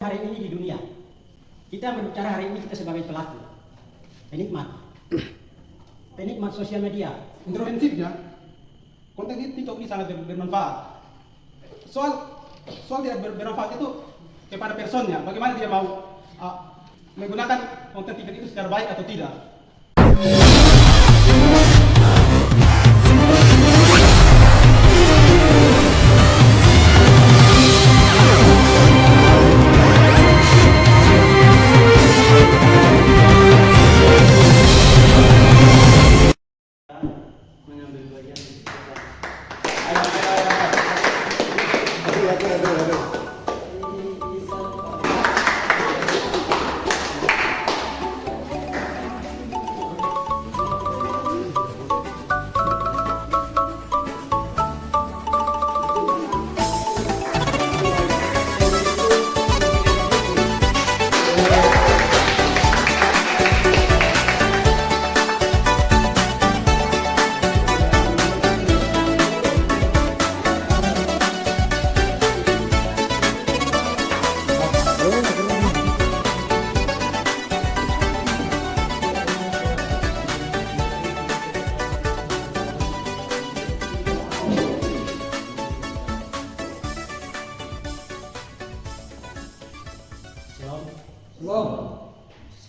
Hari ini di dunia, kita berbicara hari ini kita sebagai pelaku, penikmat sosial media. Interventifnya, konten TikTok ini sangat bermanfaat. Soal tidak bermanfaat itu kepada personnya, bagaimana dia mau menggunakan konten TikTok itu secara baik atau tidak. Mengambil bagian di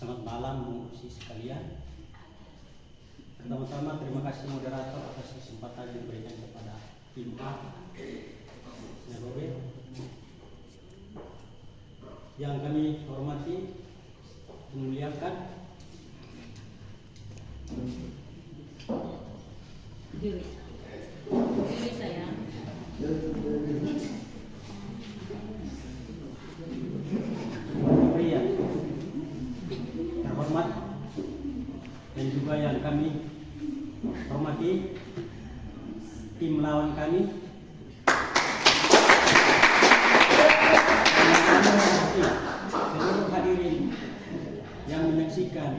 Selamat malam musisi sekalian. Pertama-tama terima kasih moderator atas kesempatan yang diberikan kepada tim A yang kami hormati, memuliakan. Diri sayang. Pria terhormat dan juga yang kami hormati tim lawan kami, seluruh hadirin yang menyaksikan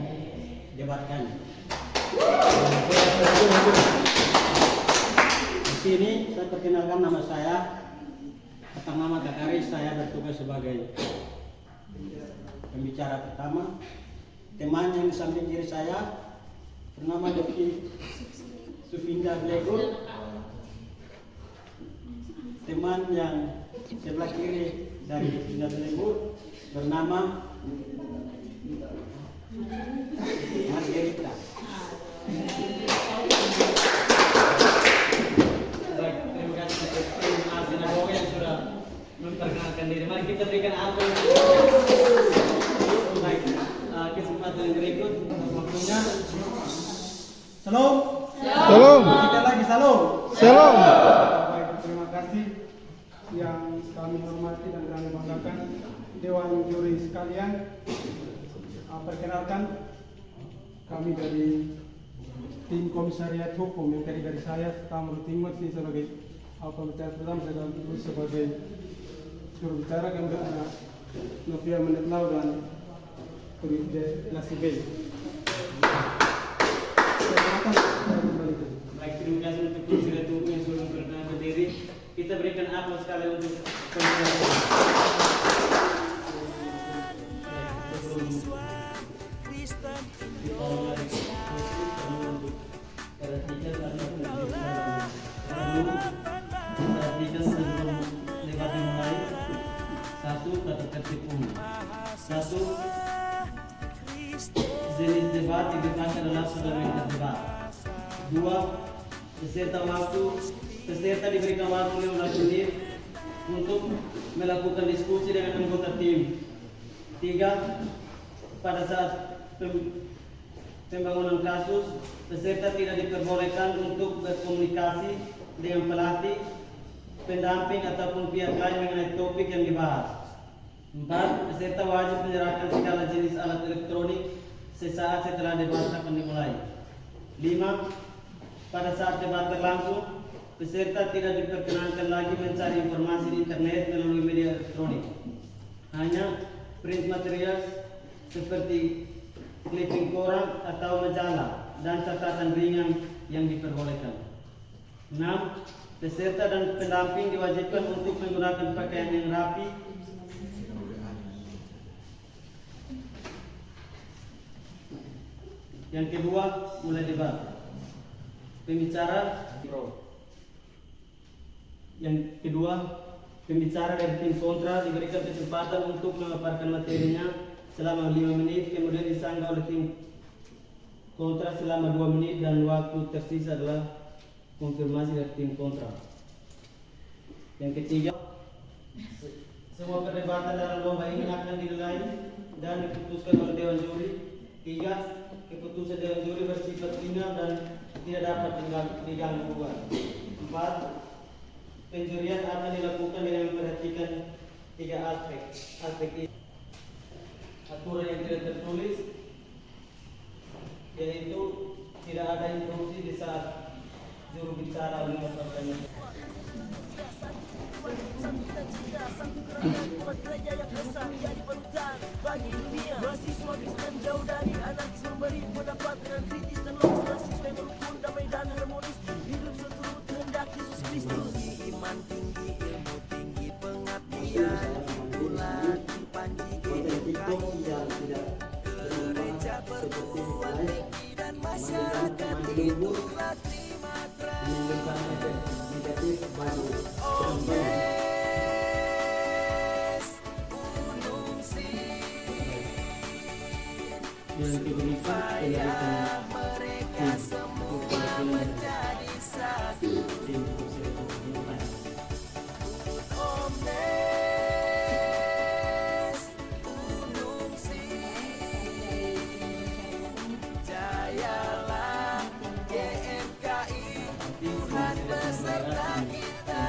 debat kami. Di sini saya perkenalkan nama saya, atas nama Kakaris, saya bertugas sebagai pembicara pertama. Teman yang di samping kiri saya bernama Dr. Sufinda Blegur. Teman yang sebelah kiri dari Sufinda Blegur bernama Margarita. Baik, terima kasih tim Sinagoga yang sudah memperkenalkan diri. Mari kita berikan aplaus. Baik, kesempatan yang berikut waktunya. Salam. Salam. Sekali lagi salam. Salam. Baik, terima kasih yang kami hormati dan kami banggakan Dewan Juri sekalian. Perkenalkan, kami dari tim Komisariat Hukum yang tadi dari saya, Tamru Timur sih sebagai pembicara pertama, saya dan terus sebagai juru bicara, kemudian ada Novia Menetlau dan Kuride Lasibel. Baik, terima kasih untuk Komisariat Hukum yang sudah berkenan berdiri. Kita berikan aplaus sekali untuk Komisariat Hukum. Perhatikan sebelum debat dimulai. Satu, tata tertib umum. Satu, jenis debat diberikan adalah sudah debat. Dua, peserta diberikan waktu 15 menit untuk melakukan diskusi dengan anggota tim. Tiga, pada saat pembangunan kasus, peserta tidak diperbolehkan untuk berkomunikasi dengan pelatih, pendamping ataupun pihak lain mengenai topik yang dibahas. 4. Peserta wajib menyerahkan segala jenis alat elektronik sesaat setelah debat akan dimulai. 5. Pada saat debat berlangsung, peserta tidak diperkenankan lagi mencari informasi di internet melalui media elektronik. Hanya print material seperti clipping koran atau majalah dan catatan ringan yang diperbolehkan. 6. Peserta dan pendamping diwajibkan untuk menggunakan pakaian yang rapi Yang kedua, mulai debat. Pembicara pro. Yang kedua, pembicara dari tim kontra diberikan kesempatan untuk memaparkan materinya selama 5 menit, kemudian disanggah oleh tim kontra selama 2 menit dan waktu tersisa adalah konfirmasi dari tim kontra. Yang ketiga, semua perdebatan dalam lomba ini akan dinilai dan diputuskan oleh Dewan Juri. 3. Keputusan Dewan Juri bersifat final dan tidak dapat diganggu gugat. 4. Penjurian akan dilakukan dengan memperhatikan 3 aspek ini. Aturan yang tidak tertulis, yaitu tidak ada interupsi di saat juru bicara memaparkannya. Bagi dunia, mahasiswa Kristen jauh dari anarkis, memberi pendapat dengan kritis dan logis. Mahasiswa yang berukun, damai dan harmonis, hidup seturut kehendak Yesus Kristus. Iman tinggi, ilmu tinggi, pengabdian, bulan panji edukasi, gereja perguruan tinggi dan masyarakat hiduplah terima kasih. Yang diberikan mereka semua menjadi satu. Omnes Unum Sin, jayalah GMKI, Tuhan beserta kita.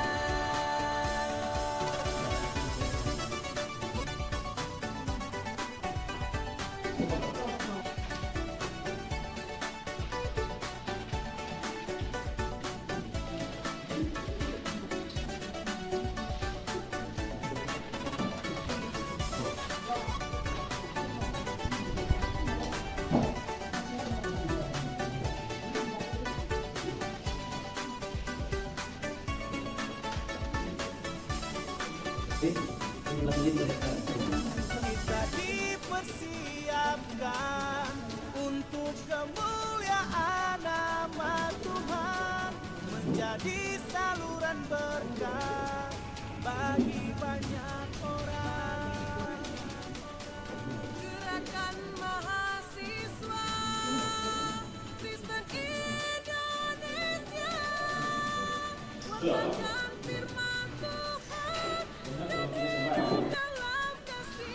Kita dipersiapkan untuk kemuliaan nama Tuhan, menjadi saluran berkah bagi banyak orang. Gerakan mahasiswa Kristen Indonesia membacakan firman Tuhan dalam kasih.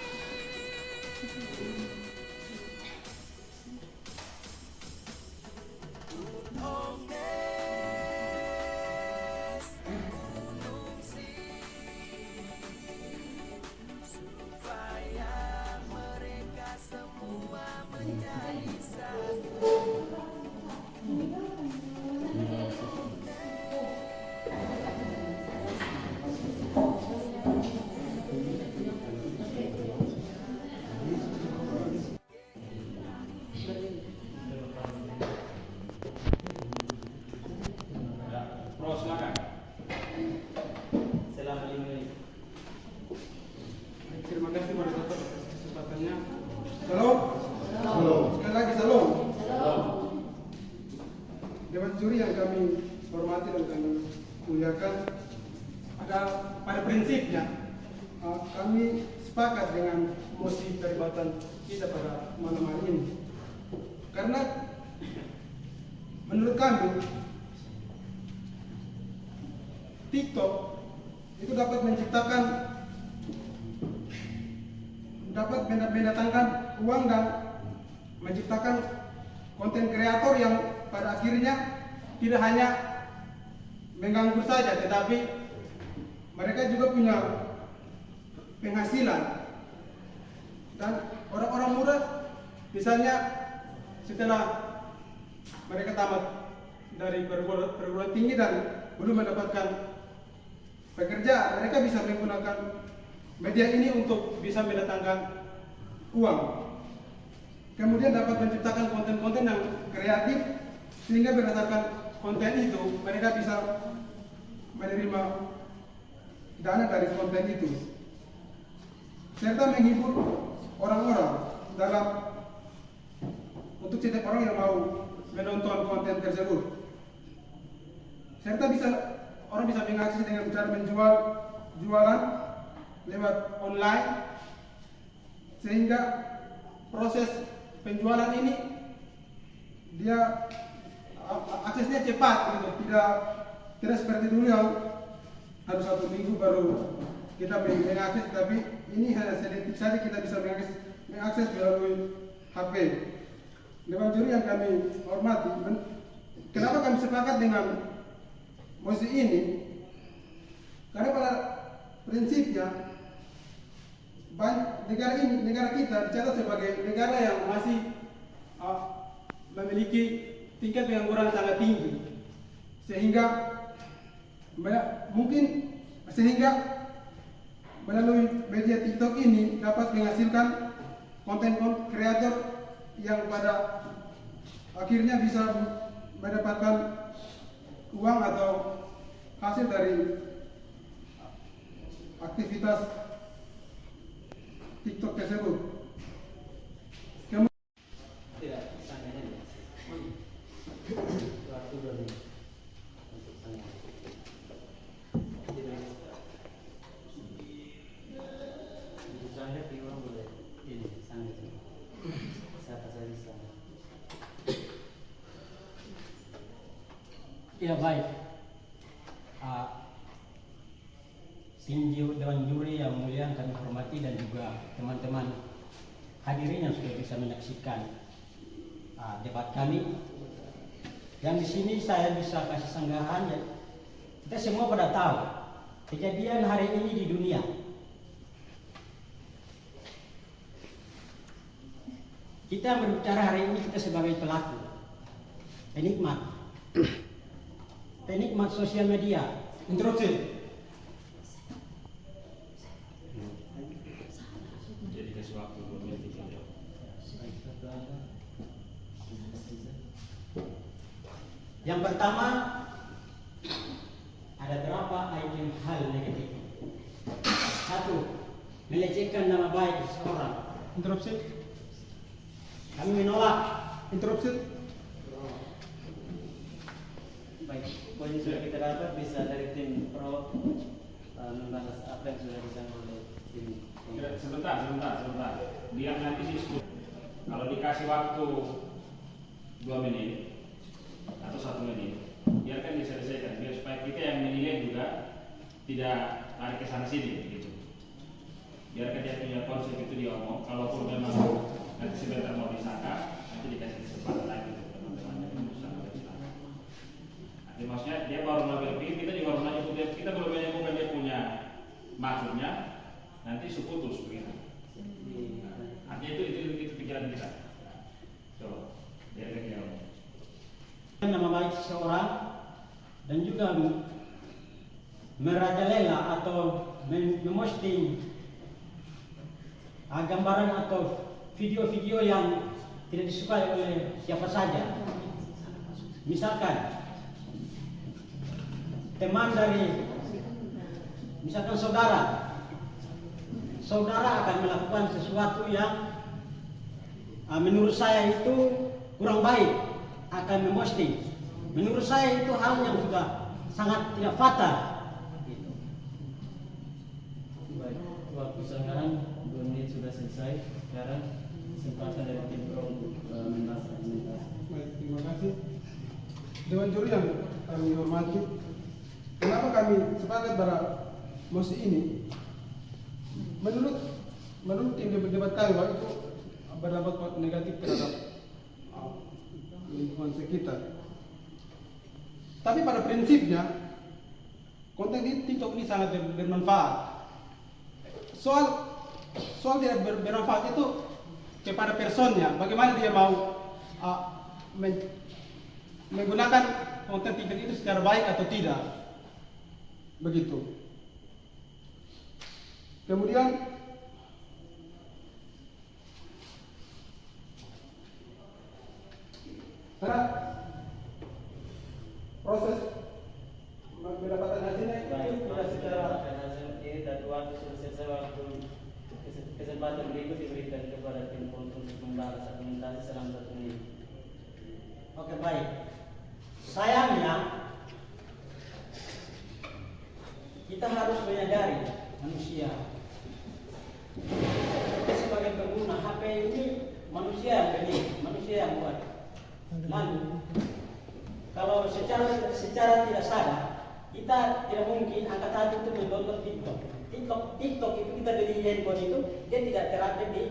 Omnes Unum Sin, supaya mereka semua menjadi satu. selama 5 menit. Terima kasih kepada Bapak atas kesempatannya. Salam. Sekali lagi salam. Dewan juri yang kami hormati dan kami muliakan, pada prinsipnya kami sepakat dengan mosi peribatan kita pada malam hari ini. Karena menurut kami TikTok itu dapat mendatangkan uang dan menciptakan konten kreator yang pada akhirnya tidak hanya mengganggu saja, tetapi mereka juga punya penghasilan. Dan orang-orang muda misalnya setelah mereka tamat dari perguruan tinggi dan belum mendapatkan pekerjaan, mereka bisa menggunakan media ini untuk bisa mendatangkan uang. Kemudian dapat menciptakan konten-konten yang kreatif, sehingga berdasarkan konten itu mereka bisa menerima dana dari konten itu, serta menghibur orang-orang dalam untuk setiap orang yang mau menonton konten tersebut. Serta orang bisa mengakses dengan cara jualan lewat online, sehingga proses penjualan ini dia aksesnya cepat gitu, tidak seperti dulu yang harus 1 minggu baru kita mengakses, tapi ini hanya sedetik saja kita bisa mengakses melalui HP. Dewan juri yang kami hormati, kenapa kami sepakat dengan mosi ini? Karena pada prinsipnya negara kita dicatat sebagai negara yang masih memiliki tingkat pengangguran sangat tinggi, sehingga melalui media TikTok ini dapat menghasilkan konten kreator yang pada akhirnya bisa mendapatkan uang atau hasil dari aktivitas TikTok tersebut. Tidak, sanggahnya nih. Waktu 2 menit untuk sanggah. Untuk sanggah di orang boleh ini sanggah. Siapa saja bisa. Ya baik. Tim Dewan Juri yang mulia kami hormati dan juga teman-teman hadirin yang sudah bisa menyaksikan debat kami. Yang di sini saya bisa kasih sanggahan, ya, kita semua pada tahu kejadian hari ini di dunia. Kita yang berbicara hari ini kita sebagai pelaku, penikmat sosial media. Interupsi. Jadi kasih waktu 2 menit saja. Yang pertama, ada berapa item hal negatif. 1. Melecehkan nama baik seseorang. Interupsi. Kami menolak. Interupsi. Baik, poin yang sudah kita dapat bisa dari tim pro membahas apa yang sudah disampaikan oleh tim. Sebentar. Dia nanti sih kalau dikasih waktu 2 menit atau 1 menit, biarkan diselesaikan biar supaya kita yang menilai juga tidak tarik ke sana sini gitu. Biarkan dia punya konsep itu dia omong. Kalaupun memang nanti sebentar mau disangka, nanti dikasih kesempatan lagi untuk teman-teman yang berusaha bersilakan. Artinya maksudnya dia baru mau berpikir, kita juga baru nanya, kita belum menemukan dia punya maksudnya, nanti putus begitu. Artinya itu pikiran kita. Coba biarkan dia omong. Nama baik seseorang dan juga merajalela atau memposting gambaran atau video-video yang tidak disukai oleh siapa saja. Misalkan teman dari, misalkan saudara akan melakukan sesuatu yang menurut saya itu kurang baik, akan memposting. Menurut saya itu hal yang sudah sangat tidak fatal. Gitu. Baik, waktu sekarang 2 menit sudah selesai. Sekarang kesempatan dari tim pro untuk membahas argumentasi. Baik, terima kasih. Dewan juri yang kami hormati, kenapa kami sepakat pada mosi ini? Menurut tim debat kami bahwa itu berdampak negatif terhadap lingkungan sekitar. Tapi pada prinsipnya konten di TikTok ini sangat bermanfaat. Soal tidak bermanfaat itu kepada personnya, bagaimana dia mau menggunakan konten TikTok itu secara baik atau tidak, begitu. Kemudian karena proses mendapatkan hasilnya Baik, itu tidak secara ini dan waktu sudah selesai, waktu kesempatan berikut diberikan kepada tim pro untuk membahas argumentasi selama 1 menit. Oke, baik. Sayangnya kita harus menyadari manusia. Kita sebagai pengguna HP ini manusia yang bikin, manusia yang buat. Lalu kalau secara tidak sadar kita tidak mungkin angkat satu untuk mendownload TikTok itu kita beli handphone itu dia tidak terupdate di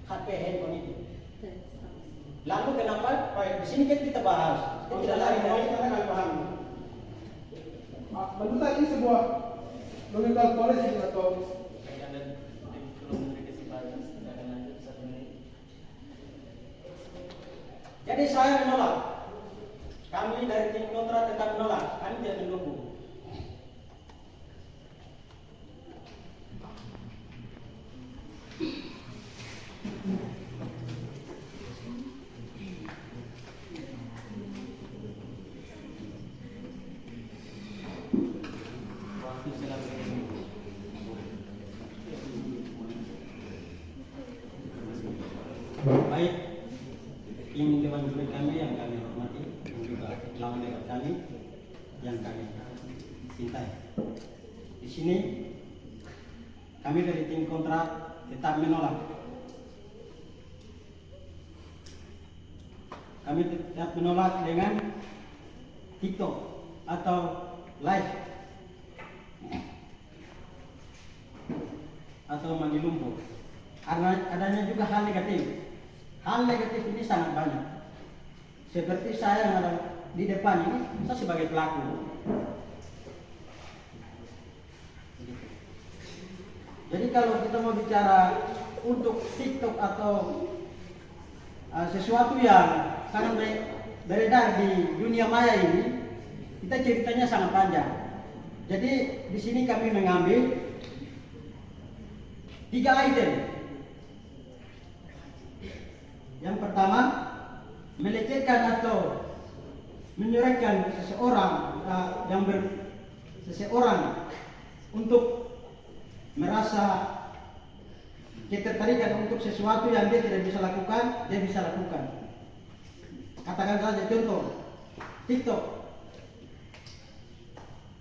HP handphone itu. Lalu kenapa? Di sini kan kita bahas. Kita tidak lari dari karena nggak paham. Menurut saya ini sebuah logical policy atau jadi saya menolak. Kami dari tim kontra tetap menolak. Kami tidak mendukung. Baik, ini dewan juri kami yang kami hormati dan juga lawan debat kami yang kami cintai. Di sini kami dari tim kontra tetap menolak. Kami tetap menolak dengan TikTok atau live atau mandi lumpur. Karena adanya juga hal negatif. Hal negatif ini sangat banyak. Seperti saya yang ada di depan ini, saya sebagai pelaku. Jadi kalau kita mau bicara untuk TikTok atau sesuatu yang sangat beredar di dunia maya ini, kita ceritanya sangat panjang. Jadi di sini kami mengambil 3 item. Yang pertama, melecehkan atau menyerahkan seseorang untuk merasa ketertarikan untuk sesuatu yang dia tidak bisa lakukan, dia bisa lakukan. Katakan saja contoh, TikTok.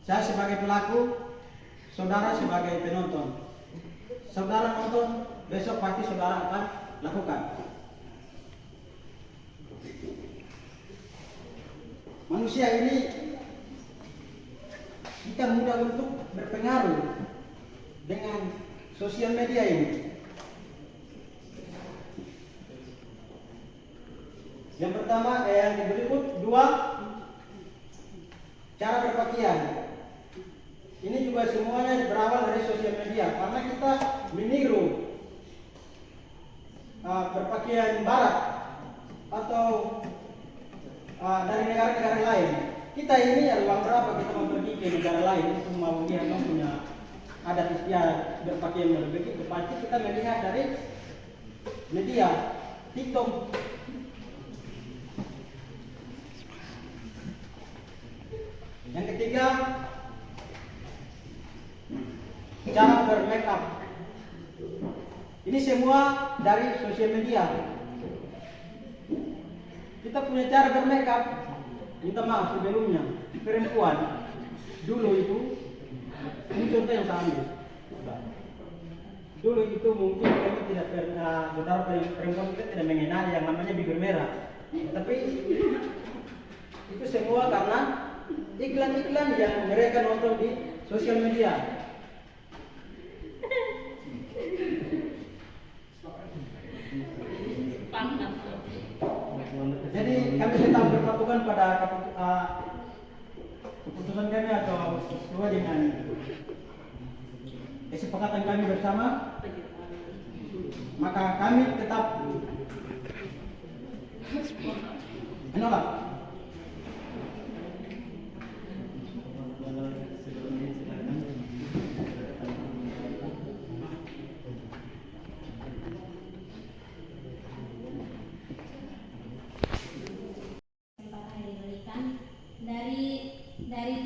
Saya sebagai pelaku, saudara sebagai penonton. Saudara nonton, besok pasti saudara akan lakukan. Manusia ini kita mudah untuk berpengaruh dengan sosial media ini. Yang pertama, yang berikut 2, cara berpakaian. Ini juga semuanya berawal dari sosial media karena kita meniru berpakaian barat atau dari negara-negara lain. Kita ini uang berapa kita mau pergi ke negara lain untuk mau lihat punya adat istiadat berpakaian yang begitu. Pasti kita melihat dari media TikTok. Yang ketiga, cara bermakeup. Ini semua dari sosial media. Kita punya cara bermakeup. Minta maaf sebelumnya, perempuan dulu itu, ini contoh yang saya ambil. Dulu itu mungkin kami tidak pernah, saudara perempuan kita tidak mengenal yang namanya bibir merah. Tapi itu semua karena iklan-iklan yang mereka nonton di sosial media. Jadi kami tetap berpatokan pada keputusan kami atau sesuai dengan kesepakatan kami bersama, maka kami tetap menolak. Dari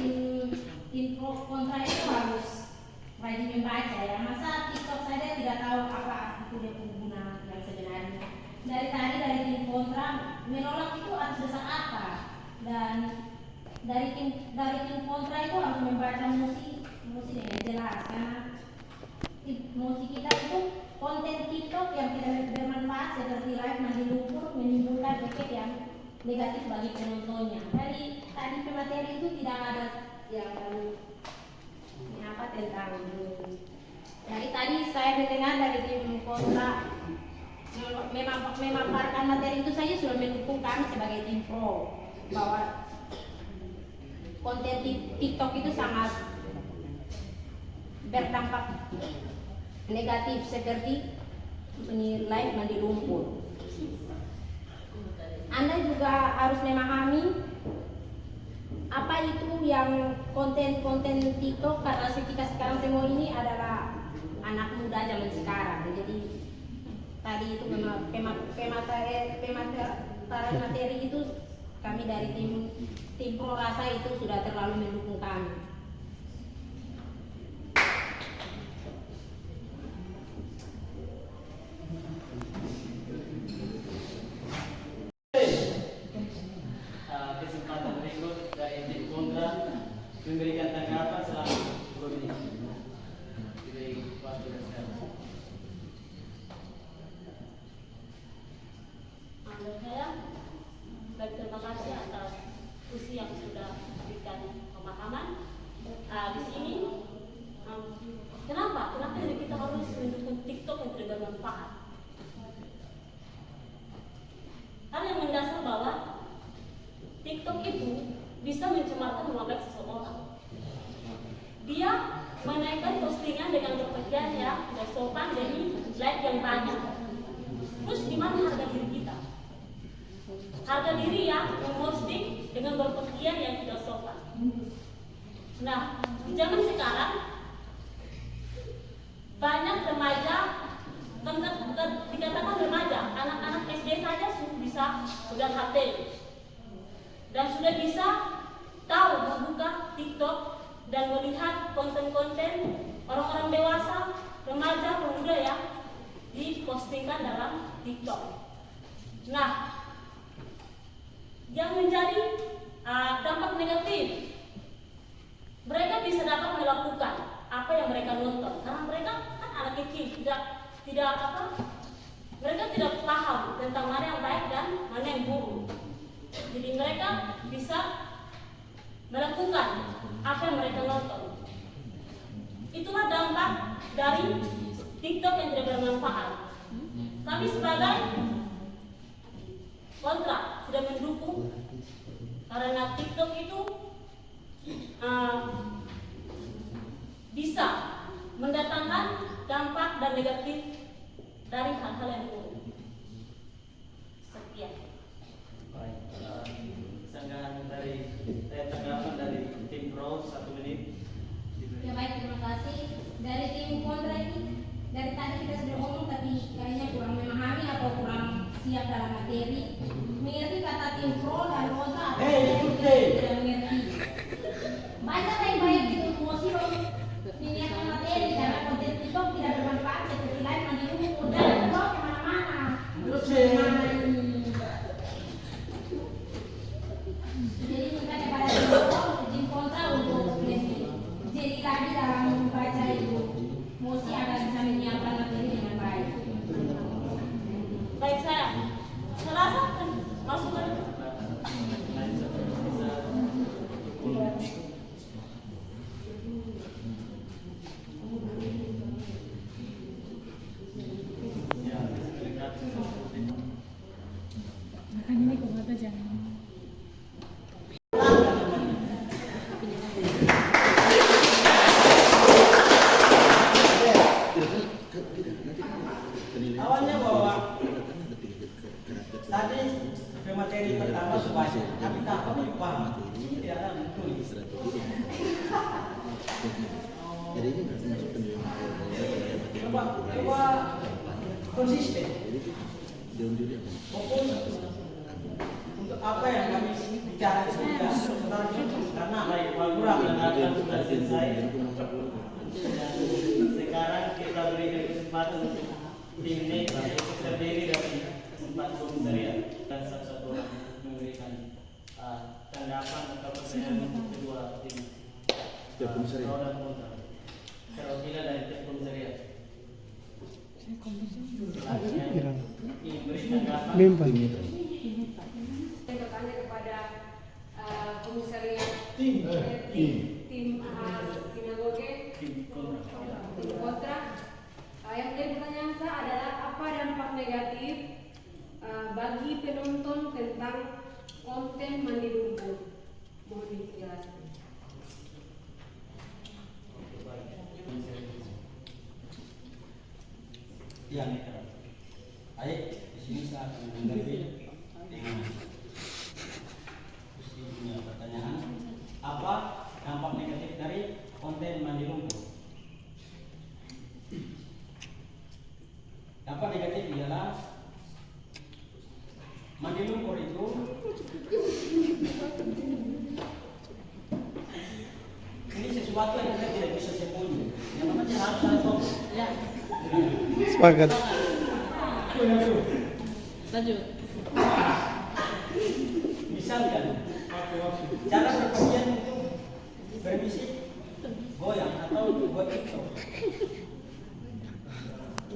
tim kontra itu harus rajin membaca ya. Masa TikTok saja tidak tahu apa itu dia pengguna yang sebenarnya. Dari tadi dari tim kontra menolak itu atas dasar apa? dan dari tim kontra itu harus membaca musik dengan jelas karena musik kita itu konten TikTok yang tidak bermanfaat seperti live mandi lumpur menimbulkan efek yang negatif bagi penontonnya. Dari tadi pemateri itu tidak ada yang apa tentang dari tadi saya mendengar dari tim kontra memaparkan materi itu saja sudah mendukung kami sebagai tim pro bahwa konten TikTok itu sangat berdampak negatif seperti live mandi lumpur. Anda juga harus memahami apa itu yang konten-konten TikTok karena kita sekarang semua ini adalah anak muda zaman sekarang. Jadi tadi itu pemateri materi itu kami dari tim pro rasa itu sudah terlalu mendukung kami. Kesempatan berikut dari tim kontra memberikan tanggapan selama 2 menit. Diberi waktu dan sekarang. Menurut saya, baik terima kasih atas diskusi yang sudah memberikan pemahaman. Di sini, kenapa kita harus mendukung TikTok yang tidak bermanfaat? Hal yang mendasar bahwa TikTok itu bisa mencemarkan nama baik seseorang. Dia menaikkan postingan dengan berpakaian yang tidak sopan demi like yang banyak. Terus di mana harga diri kita? Harga diri yang memposting dengan berpakaian yang tidak sopan. Nah, di zaman sekarang banyak remaja, dikatakan remaja, anak-anak SD saja bisa pegang HP dan sudah bisa tahu membuka TikTok dan melihat konten-konten orang-orang dewasa, remaja, pemuda yang dipostingkan dalam TikTok. Nah, yang menjadi dampak negatif, mereka bisa dapat melakukan apa yang mereka nonton karena mereka kan anak kecil, mereka tidak paham tentang mana yang baik dan mana yang buruk. Jadi mereka bisa melakukan apa yang mereka nonton. Itulah dampak dari TikTok yang tidak bermanfaat. Kami sebagai kontra sudah mendukung karena TikTok itu bisa mendatangkan dampak dan negatif dari hal-hal yang buruk. Sekian. Baik, sanggahan dari tanggapan dari tim pro 1 menit. Ya baik, terima kasih. Dari tim kontra ini, dari tadi kita sudah ngomong tapi kayaknya kurang memahami atau kurang siap dalam materi. Mengerti kata tim pro dan kontra atau tidak mengerti. Baca baik-baik itu emosi loh. Pilihan materi karena konten TikTok tidak bermanfaat seperti live mandi lumpur dan TikTok kemana-mana. Terus kemana ini? Jadi minta kepada tim kontra untuk jadi lagi dalam membaca itu. Mosi agar bisa menyiapkan materi dengan baik. Baik, saya rasa masukan Awalnya bahwa tadi materi pertama sebanyak, tapi kami paham ini tidak ada betul. Jadi ini nggak masuk Coba konsisten. Fokus untuk apa yang kami bicara sudah karena baik kurang dan akan sudah selesai. Dan sekarang kita berikan kesempatan untuk tim ini terdiri dari 4 komisariat dan satu-satu orang memberikan komisaria. Pro dan kontra. Perwakilan dari tiap komisariat. Selanjutnya diberi tanggapan. Saya bertanya kepada komisariat Tim sinagoge tim kontra. Yang menjadi pertanyaan saya adalah apa dampak negatif bagi penonton tentang konten mandi lumpur? Mohon dijelaskan. Yang netral. Baik, di sini saya akan menanggapi dengan punya pertanyaan. Apa dampak negatif dari konten mandi lumpur? Dampak negatif ialah mandi lumpur itu ini sesuatu yang kita tidak bisa sembunyi. Yang namanya harus ada fokus. Ya. Sepakat. Lanjut. Misalkan cara berpergian untuk berbisik goyang atau buat TikTok.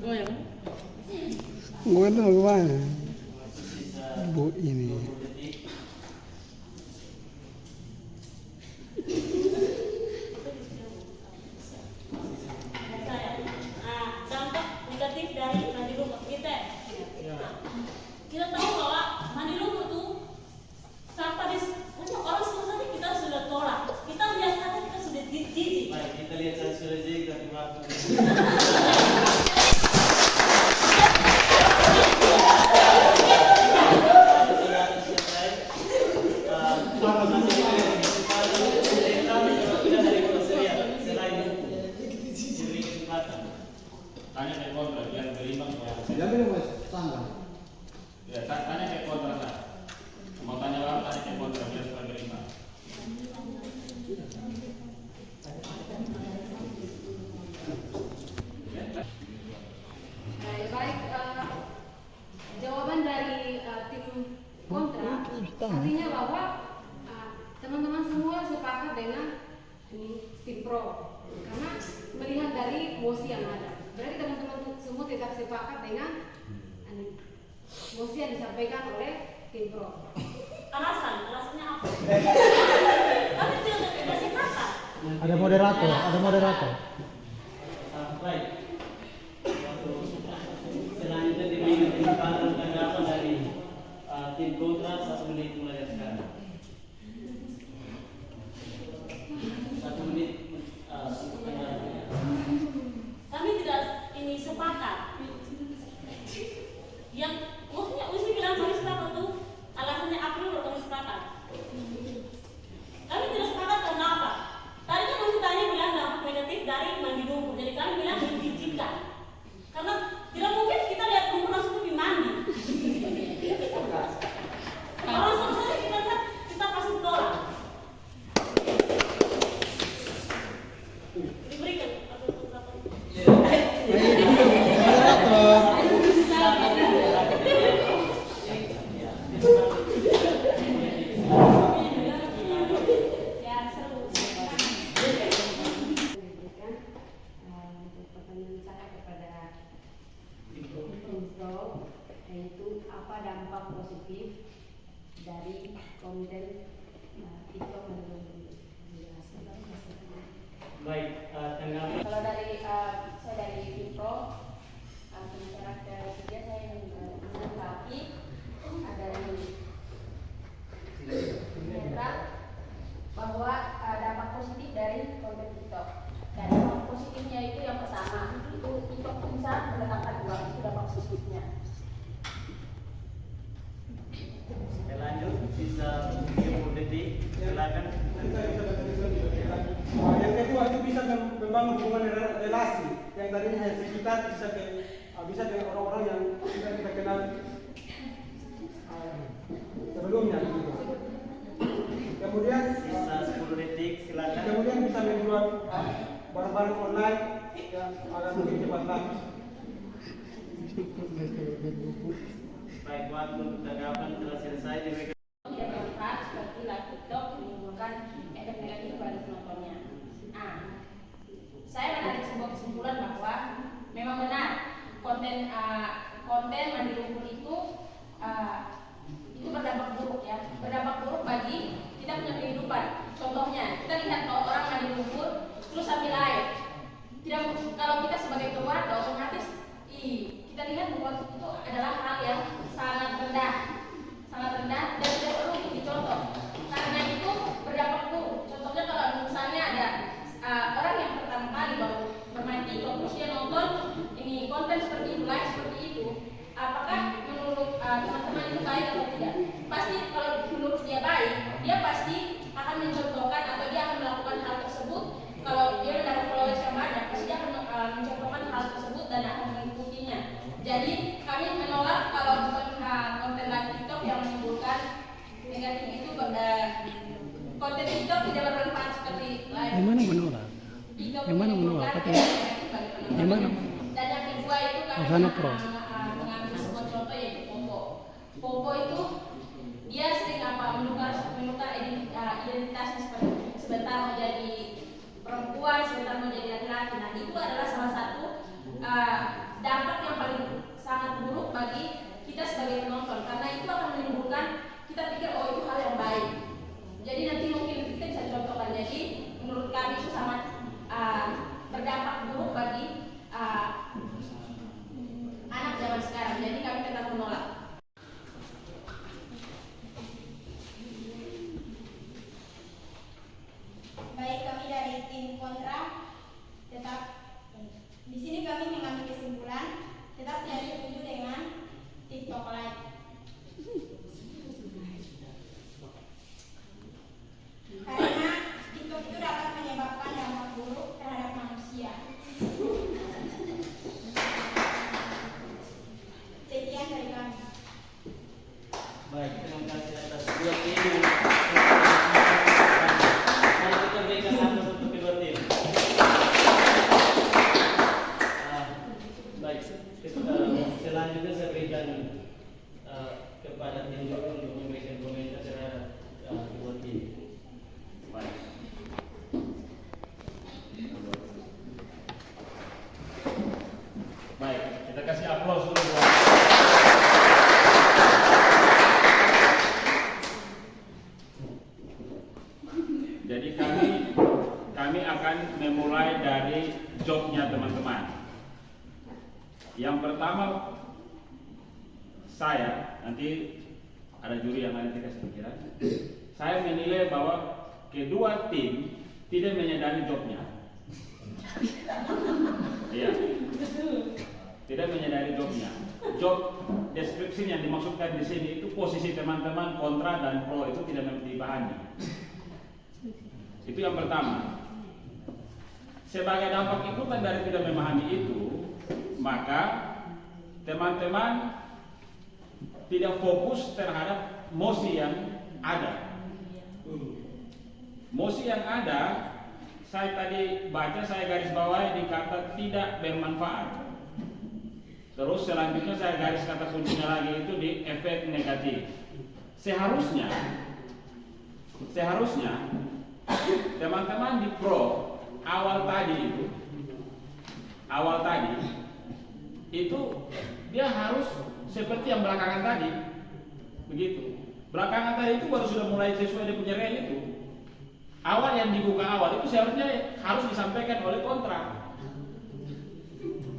Goyang. Gue tuh mau kemana? Bu ini. Dampak negatif dari mandi lumpur kita. Kita tahu bahwa mandi lumpur itu sampah di orang semua saja kita sudah tolak. Kita lihat saja kita sudah jijik. Baik, kita lihat saja dari waktu. Tanya ke kontra biar berimbang soal. Jadi mas tanggal. Ya, tanya ke kontra lah. Mau tanya baru tanya ke kontra biar supaya berimbang. Baik, jawaban dari tim kontra artinya bahwa teman-teman semua sepakat dengan ini tim pro karena melihat dari mosi yang ada. Berarti teman-teman semua tetap sepakat dengan mosi yang disampaikan oleh tim pro. Alasannya apa? Kami tidak sepakat. Ada moderator. Baik. Selanjutnya diberi kesempatan tanggapan dari tim kontra 1 menit mulai dari sekarang. 1 menit untuk tanggapan. Kami tidak ini sepakat. Yang maksudnya mesti bilang kami sepakat tuh alasannya apa dulu kami sepakat. Kami tidak sepakat karena apa? Tadi kan masih tanya bilang dampak negatif dari mandi lumpur. Jadi kami bilang menjijikan. Karena tidak mungkin kita lihat lumpur langsung pergi mandi. Kalau selesai kita pasti tolak. Diberikan atau Ya seru. Diberikan untuk pertanyaan saya kepada tim pro yaitu apa dampak positif dari konten TikTok menjelaskan. Baik, tanggapan. Kalau dari saya dari tim pro masyarakat kerja saya menanggapi ada netral bahwa dampak positif dari konten TikTok. Dan dampak positifnya itu yang pertama itu TikTok bisa mendatangkan uang, itu dampak positifnya. Kita lanjut, sisa 30 detik. Silakan. Yang kedua itu bisa membangun hubungan relasi yang tadinya hanya sekitar bisa dengan orang-orang yang tidak kita kenal sebelumnya gitu. Kemudian Sisa 10 detik, silakan. kemudian bisa menjual barang-barang online yang agak mungkin cepat laku. Baik, waktu untuk tanggapan telah selesai. Diberikan. Tidak bermanfaat seperti live TikTok menimbulkan efek negatif pada penontonnya. konten mandi lumpur itu berdampak buruk ya, berdampak buruk bagi kita punya kehidupan. Contohnya, kita lihat kalau orang mandi lumpur terus sambil air. Tidak, kalau kita sebagai keluarga otomatis kita lihat bahwa itu adalah hal yang sangat rendah dan tidak perlu untuk dicontoh. Karena itu berdampak buruk. Contohnya kalau misalnya ada orang yang pertama kali baru bermain TikTok terus dia nonton ini konten seperti itu, live seperti itu, apakah menurut teman-teman itu baik atau tidak? Pasti kalau menurut dia baik, dia pasti akan mencontohkan atau dia akan melakukan hal tersebut. Kalau dia mendapat followers yang banyak, pasti dia akan mencontohkan hal tersebut dan akan mengikutinya. Jadi kami menolak kalau konten live TikTok yang menimbulkan negatif itu. Konten TikTok tidak bermanfaat seperti live. Yang mana menolak? TikTok Yang mana menolak? Katanya? Yang mana? Dan yang kedua itu kami Sana Pro. mengambil sebuah contoh yaitu Popo. Popo itu dia sering menukar identitasnya sebentar menjadi perempuan, sebentar menjadi laki-laki. Nah itu adalah salah satu dampak yang paling sangat buruk bagi kita sebagai penonton, karena itu akan menimbulkan kita pikir oh itu hal yang baik. Jadi nanti mungkin kita bisa contohkan. Jadi menurut kami itu sangat berdampak buruk bagi anak zaman sekarang. Jadi kami tetap menolak. Baik, kami dari tim kontra tetap di sini kami mengambil kesimpulan tetap tidak setuju dengan TikTok Live. Karena TikTok itu dapat menyebabkan dampak buruk terhadap manusia. Sekian dari kami. Baik, terima kasih atas dua tim. Mari kita berikan aplaus untuk kedua tim. Baik, selanjutnya saya berikan kepada tim juri untuk memberikan komentar terhadap kedua tim. Baik. Baik, kita kasih aplaus dulu buat jadi kami akan memulai dari jobnya teman-teman. Yang pertama, saya nanti ada juri yang lain kasih pikiran. Saya menilai bahwa kedua tim tidak menyadari jobnya. Iya. Tidak menyadari jobnya. Job deskripsi yang dimaksudkan di sini itu posisi teman-teman kontra dan pro itu tidak dipahami. Itu yang pertama. Sebagai dampak ikutan dari tidak memahami itu, maka teman-teman tidak fokus terhadap mosi yang ada. Mosi yang ada, saya tadi baca, saya garis bawahi di kata tidak bermanfaat. Terus selanjutnya saya garis kata kuncinya lagi itu di efek negatif. Seharusnya teman-teman di pro awal tadi itu dia harus seperti yang belakangan tadi, begitu. Belakangan tadi itu baru sudah mulai sesuai dia punya real itu. Awal yang dibuka awal itu seharusnya harus disampaikan oleh kontra,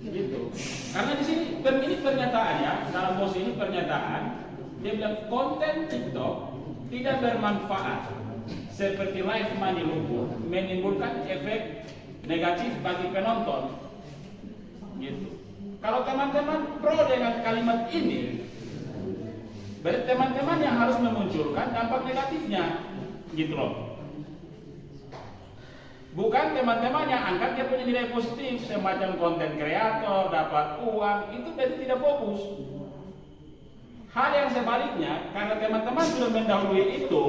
gitu. Karena di sini ini pernyataan ya, dalam pos ini pernyataan dia bilang konten TikTok tidak bermanfaat seperti live mandi lumpur menimbulkan efek negatif bagi penonton, gitu. Kalau teman-teman pro dengan kalimat ini, berarti teman-teman yang harus memunculkan dampak negatifnya, gitu loh. Bukan teman-teman yang angkat dia punya nilai positif, semacam konten kreator, dapat uang, itu berarti tidak fokus. Hal yang sebaliknya, karena teman-teman sudah mendahului itu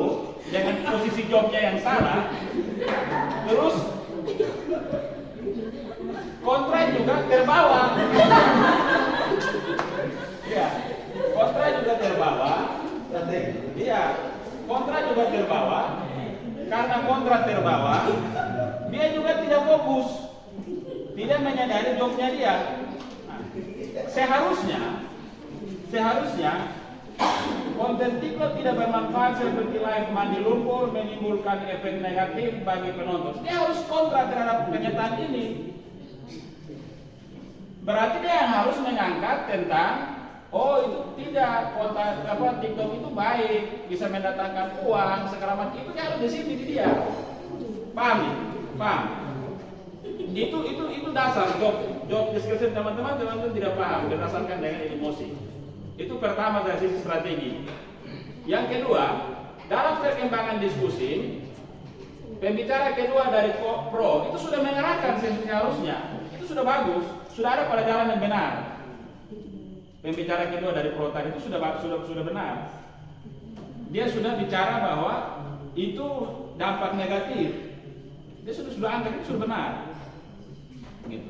dengan posisi jobnya yang salah, terus kontra juga terbawa. Ya, kontra juga terbawa. Iya, kontra juga terbawa. Karena kontra terbawa, dia juga tidak fokus, tidak menyadari jobnya dia. Nah, seharusnya konten TikTok tidak bermanfaat seperti live mandi lumpur menimbulkan efek negatif bagi penonton. Dia harus kontra terhadap kenyataan ini. Berarti dia yang harus mengangkat tentang itu tidak TikTok itu baik, bisa mendatangkan uang segala macam. Itu dia harus di sini dia. Paham? Itu dasar job description teman-teman tidak paham berdasarkan dengan emosi. Itu pertama dari sisi strategi. Yang kedua, dalam perkembangan diskusi, pembicara kedua dari pro itu sudah mengarahkan seharusnya. Itu sudah bagus, sudah ada pada jalan yang benar. Pembicara kedua dari pro tadi itu sudah benar. Dia sudah bicara bahwa itu dampak negatif. Dia sudah angkat, itu sudah benar. Gitu.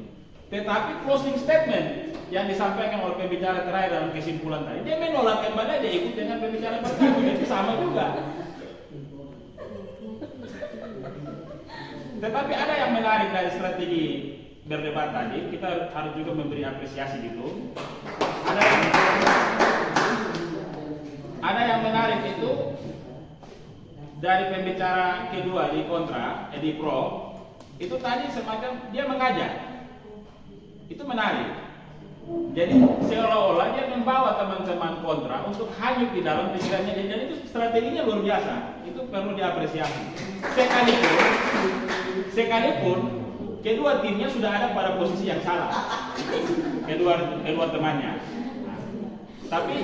Tetapi closing statement yang disampaikan oleh pembicara terakhir dalam kesimpulan tadi, dia menolak kembali, dia ikut dengan pembicara pertama, itu sama juga. Tetapi ada yang menarik dari strategi berdebat tadi, kita harus juga memberi apresiasi gitu. Ada yang menarik itu dari pembicara kedua di kontra, di pro, itu tadi semacam dia mengajak. Itu menarik. Jadi seolah-olah dia membawa teman-teman kontra untuk hanyut di dalam pikirannya, dan itu strateginya luar biasa. Itu perlu diapresiasi. Sekalipun kedua timnya sudah ada pada posisi yang salah. Kedua temannya. Tapi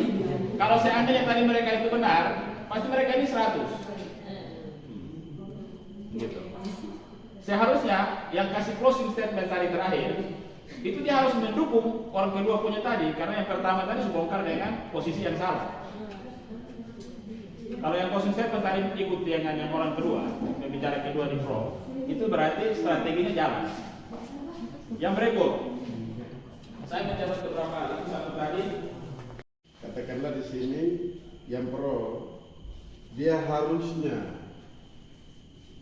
kalau seandainya tadi mereka itu benar, pasti mereka ini 100. Gitu. Seharusnya yang kasih closing statement tadi terakhir itu dia harus mendukung orang kedua punya tadi, karena yang pertama tadi sebongkar dengan posisi yang salah. Kalau yang closing statement tadi ikut dengan yang orang kedua, pembicara kedua di pro, itu berarti strateginya jalan. Yang berikut, saya mencatat beberapa satu tadi. Katakanlah di sini yang pro, dia harusnya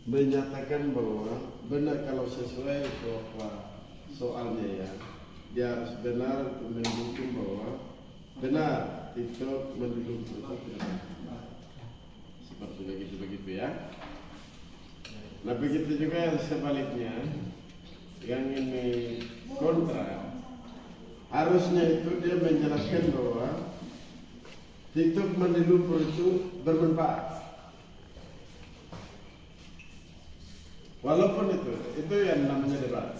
menyatakan bahwa benar kalau sesuai bahwa soalnya ya, dia harus benar untuk mendukung bahwa benar TikTok mendukung seperti begitu ya. Nah begitu juga yang sebaliknya, yang ini kontra, harusnya itu dia menjelaskan bahwa TikTok mendukung itu bermanfaat. Walaupun itu yang namanya debat.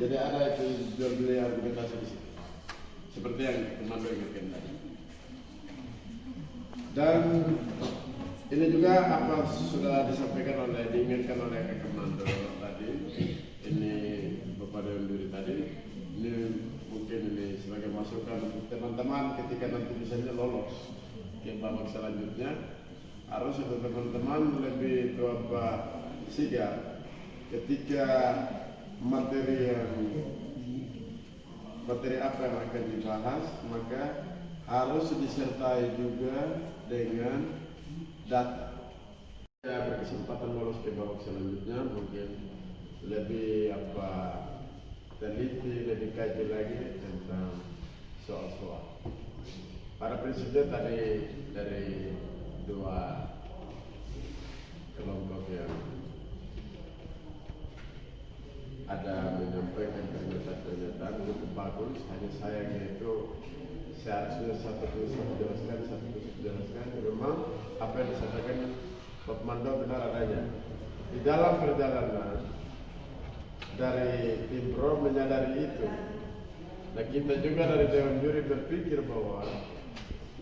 Jadi ada itu jual beli argumentasi di situ. Seperti yang Komando ingatkan tadi. Dan ini juga apa sudah disampaikan diingatkan oleh Komando tadi. Ini Bapak Dewan Juri tadi. Ini mungkin ini sebagai masukan untuk teman-teman ketika nanti misalnya lolos ke babak selanjutnya, harus ada teman-teman lebih sigap ketika materi apa yang akan dibahas, maka harus disertai juga dengan data. Ya, berkesempatan lolos ke babak selanjutnya mungkin lebih teliti, lebih kaji lagi tentang soal-soal. Pada prinsipnya tadi dari dua kelompok yang ada menyampaikan pernyataan cukup bagus, hanya sayangnya itu seharusnya satu jelaskan. Memang apa yang disampaikan Pak Mando benar adanya. Di dalam perjalanan dari tim pro menyadari itu. Nah kita juga dari Dewan Juri berpikir bahwa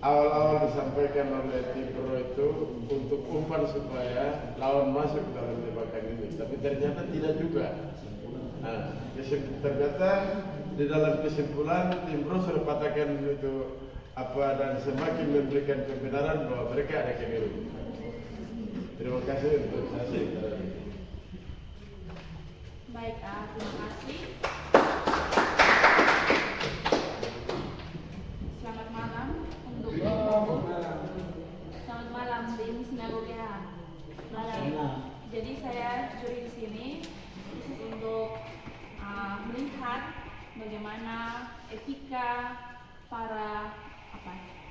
awal-awal disampaikan oleh tim pro itu untuk umpan supaya lawan masuk dalam jebakan ini, tapi ternyata tidak juga. Nah, ternyata di dalam kesimpulan tim pro sudah katakan itu dan semakin memberikan kebenaran bahwa mereka ada keliru. Terima kasih untuk saya. Baik, terima kasih. Selamat malam untuk selamat malam tim sinagoga. Jadi saya juri di sini untuk melihat bagaimana etika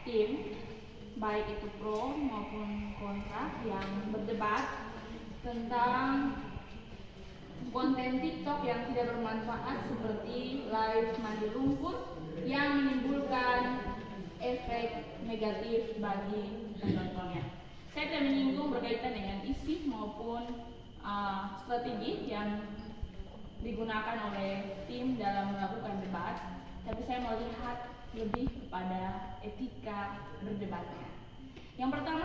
tim, baik itu pro maupun kontra, yang berdebat tentang konten TikTok yang tidak bermanfaat seperti live mandi lumpur yang menimbulkan efek negatif bagi penontonnya. Saya tidak menyinggung berkaitan dengan isi maupun strategi yang digunakan oleh tim dalam melakukan debat, tapi saya melihat lebih kepada etika berdebatnya. Yang pertama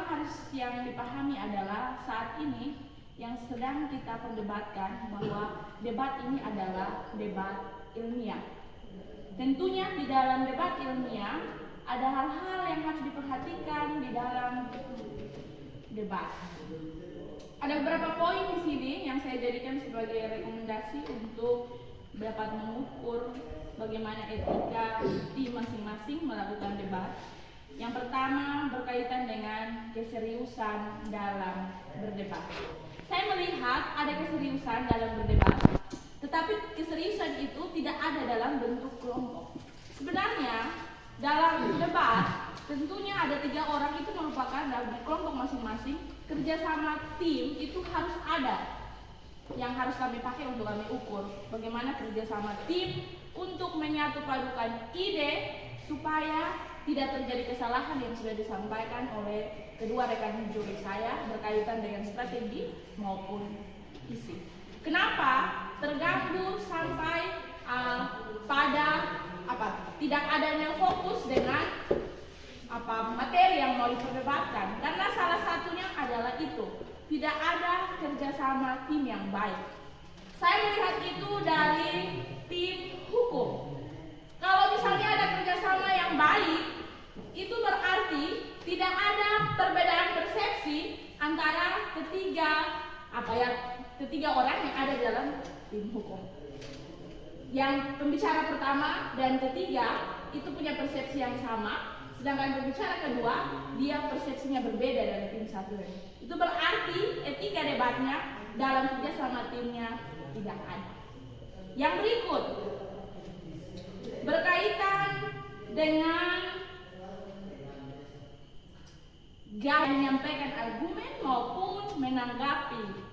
yang dipahami adalah saat ini yang sedang kita perdebatkan bahwa debat ini adalah debat ilmiah. Tentunya di dalam debat ilmiah ada hal-hal yang harus diperhatikan di dalam debat. Ada beberapa poin di sini yang saya jadikan sebagai rekomendasi untuk dapat mengukur bagaimana etika tim masing-masing melakukan debat. Yang pertama berkaitan dengan keseriusan dalam berdebat. Saya melihat ada keseriusan dalam berdebat, tetapi keseriusan itu tidak ada dalam bentuk kelompok. Sebenarnya dalam debat tentunya ada 3 orang itu merupakan dalam kelompok masing-masing. Kerjasama tim itu harus ada yang harus kami pakai untuk kami ukur bagaimana kerjasama tim untuk menyatu padukan ide supaya tidak terjadi kesalahan yang sudah disampaikan oleh kedua rekan juri saya berkaitan dengan strategi maupun isi. Kenapa terganggu sampai pada tidak adanya fokus dengan materi yang mau diperdebatkan? Karena salah satunya adalah itu, tidak ada kerjasama tim yang baik. Saya melihat itu dari tim hukum. Kalau misalnya ada kerjasama yang baik, itu berarti tidak ada perbedaan persepsi antara ketiga orang yang ada dalam tim hukum. Yang pembicara pertama dan ketiga itu punya persepsi yang sama, sedangkan pembicara kedua dia persepsinya berbeda dari tim satu. Itu berarti etika debatnya dalam kerjasama timnya tidak ada. Yang berikut berkaitan dengan gaya menyampaikan argumen maupun menanggapi.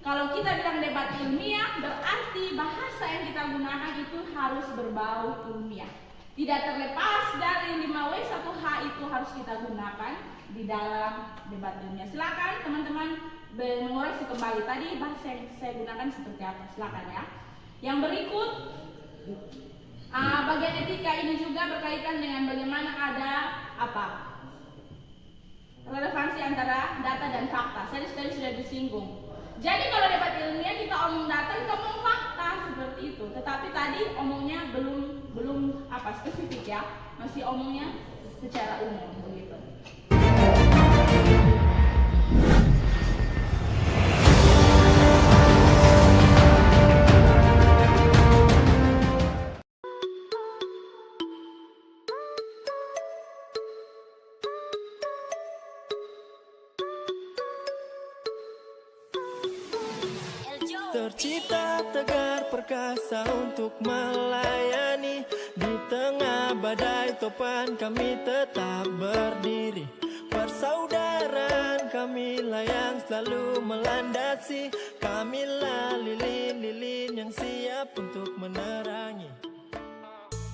Kalau kita bilang debat ilmiah, berarti bahasa yang kita gunakan itu harus berbau ilmiah. Tidak terlepas dari 5W1H itu harus kita gunakan di dalam debat ilmiah. Silakan teman-teman mengoreksi kembali tadi bahasa yang saya gunakan seperti apa. Silakan ya. Yang berikut bagian etika ini juga berkaitan dengan bagaimana ada relevansi antara data dan fakta. Saya tadi sudah disinggung. Jadi kalau debat ilmiah kita omong data, kita omong fakta seperti itu. Tetapi tadi omongnya belum spesifik ya, masih omongnya secara umum begitu. Tercipta tegar perkasa untuk melayani. Di tengah badai topan kami tetap berdiri. Persaudaraan kamilah yang selalu melandasi. Kamilah lilin-lilin yang siap untuk menerangi.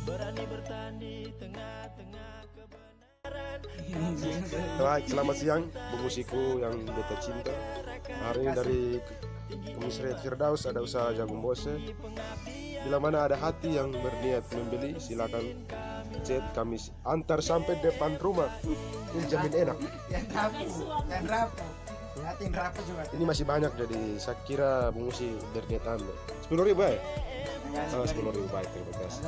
Berani bertahan di tengah-tengah kebenaran. Baik, selamat siang pemusikku yang beta cinta. Hari ini dari Komisariat Firdaus ada usaha jagung bose. Bila mana ada hati yang berniat membeli, silakan chat kami antar sampai depan rumah. Ini jamin enak. Yang rapuh juga. Ini masih banyak, jadi saya kira pemusi berniat ambil. 10.000 ya? 10.000 baik, terima kasih.